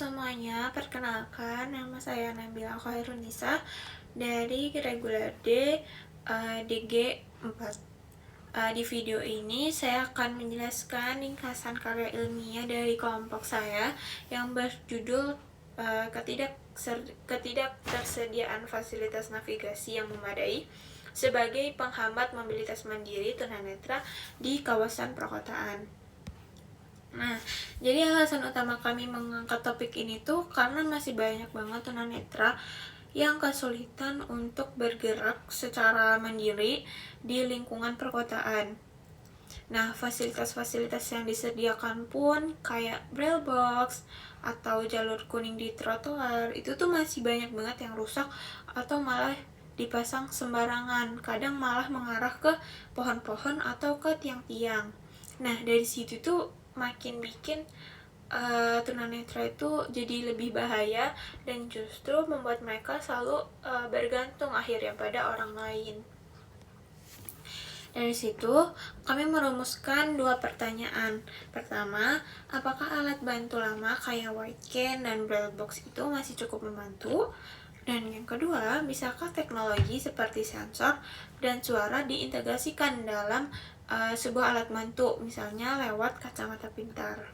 Semuanya, perkenalkan nama saya Nabila Khairunisa dari Reguler D DG 4. Di video ini saya akan menjelaskan ringkasan karya ilmiah dari kelompok saya yang berjudul ketidaktersediaan fasilitas navigasi yang memadai sebagai penghambat mobilitas mandiri tunanetra di kawasan perkotaan. Nah, jadi alasan utama kami mengangkat topik ini tuh karena masih banyak banget tunanetra yang kesulitan untuk bergerak secara mandiri di lingkungan perkotaan. Nah, fasilitas-fasilitas yang disediakan pun kayak braille box atau jalur kuning di trotoar itu tuh masih banyak banget yang rusak atau malah dipasang sembarangan, kadang malah mengarah ke pohon-pohon atau ke tiang-tiang. Nah, dari situ tuh makin bikin tunanetra itu jadi lebih bahaya dan justru membuat mereka selalu bergantung akhirnya pada orang lain. Dari situ, kami merumuskan dua pertanyaan. Pertama, apakah alat bantu lama kayak white can dan braille box itu masih cukup membantu? Dan yang kedua, bisakah teknologi seperti sensor dan suara diintegrasikan dalam sebuah alat bantu, misalnya lewat kacamata pintar?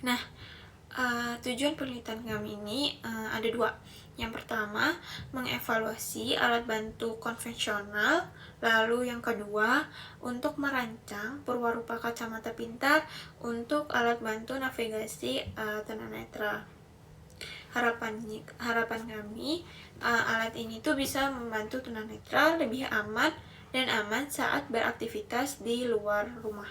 Nah, tujuan penelitian kami ini ada dua. Yang pertama, mengevaluasi alat bantu konvensional. Lalu yang kedua, untuk merancang perwarupa kacamata pintar untuk alat bantu navigasi tunanetra. Harapan kami, alat ini tuh bisa membantu tunanetra lebih aman dan aman saat beraktivitas di luar rumah.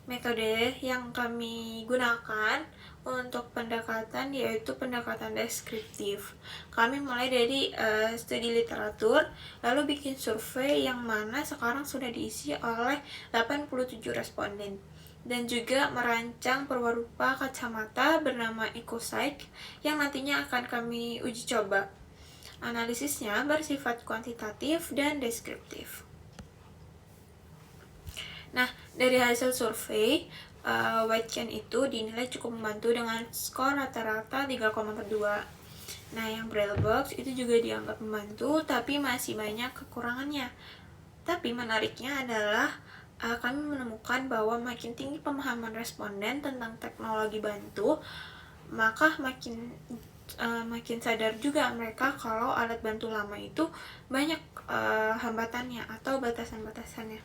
Metode yang kami gunakan untuk pendekatan yaitu pendekatan deskriptif. Kami mulai dari studi literatur, lalu bikin survei yang mana sekarang sudah diisi oleh 87 responden. Dan juga merancang perwarupa kacamata bernama EcoSight yang nantinya akan kami uji coba. Analisisnya bersifat kuantitatif dan deskriptif. Nah, dari hasil survei, white can itu dinilai cukup membantu dengan skor rata-rata 3,42. Nah, yang braille box itu juga dianggap membantu, tapi masih banyak kekurangannya. Tapi menariknya adalah kami menemukan bahwa makin tinggi pemahaman responden tentang teknologi bantu, maka makin sadar juga mereka kalau alat bantu lama itu banyak hambatannya atau batasan-batasannya.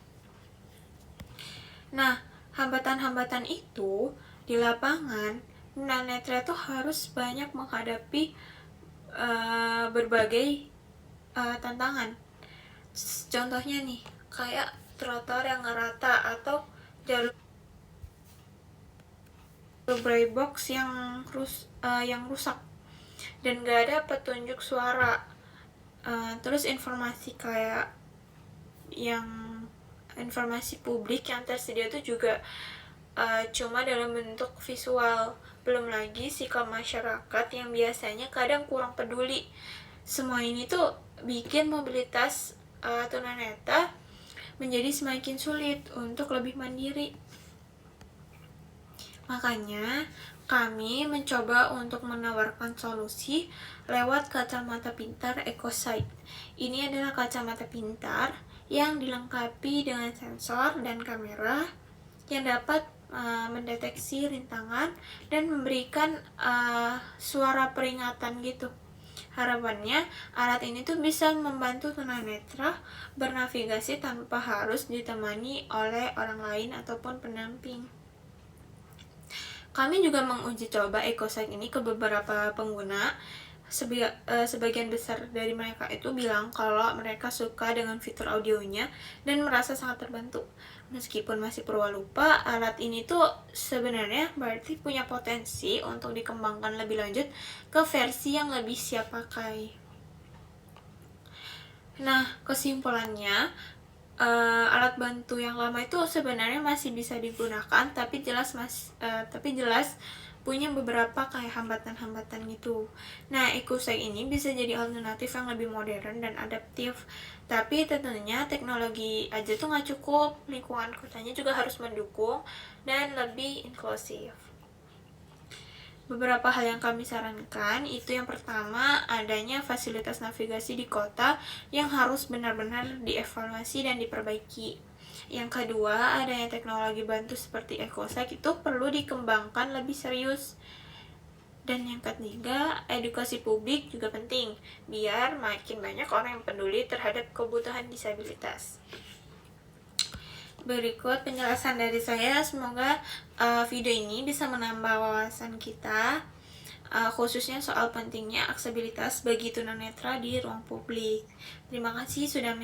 Nah, hambatan-hambatan itu di lapangan tunanetra itu harus banyak menghadapi berbagai tantangan. Contohnya nih, kayak trotoar yang ngerata atau jalur braille box yang rusak dan gak ada petunjuk suara. Terus informasi kayak yang informasi publik yang tersedia itu juga cuma dalam bentuk visual. Belum lagi sikap masyarakat yang biasanya kadang kurang peduli. Semua ini tuh bikin mobilitas tunanetra menjadi semakin sulit untuk lebih mandiri. Makanya kami mencoba untuk menawarkan solusi lewat kacamata pintar EcoSight. Ini adalah kacamata pintar yang dilengkapi dengan sensor dan kamera yang dapat mendeteksi rintangan dan memberikan suara peringatan gitu. Harapannya, alat ini tuh bisa membantu tunanetra bernavigasi tanpa harus ditemani oleh orang lain ataupun pendamping. Kami juga menguji coba EcoSight ini ke beberapa pengguna. Sebagian besar dari mereka itu bilang kalau mereka suka dengan fitur audionya dan merasa sangat terbantu. Meskipun masih perwalupa, alat ini tuh sebenarnya berarti punya potensi untuk dikembangkan lebih lanjut ke versi yang lebih siap pakai. Nah, kesimpulannya, alat bantu yang lama itu sebenarnya masih bisa digunakan, tapi jelas punya beberapa kayak hambatan-hambatan gitu. Nah, EcoSack ini bisa jadi alternatif yang lebih modern dan adaptif. Tapi tentunya teknologi aja tuh nggak cukup, lingkungan kotanya juga harus mendukung dan lebih inklusif. Beberapa hal yang kami sarankan itu yang pertama, adanya fasilitas navigasi di kota yang harus benar-benar dievaluasi dan diperbaiki. Yang kedua, adanya teknologi bantu seperti EcoSack itu perlu dikembangkan lebih serius. Dan yang ketiga, edukasi publik juga penting, biar makin banyak orang yang peduli terhadap kebutuhan disabilitas. Berikut penjelasan dari saya, semoga video ini bisa menambah wawasan kita, khususnya soal pentingnya aksesibilitas bagi tunanetra di ruang publik. Terima kasih sudah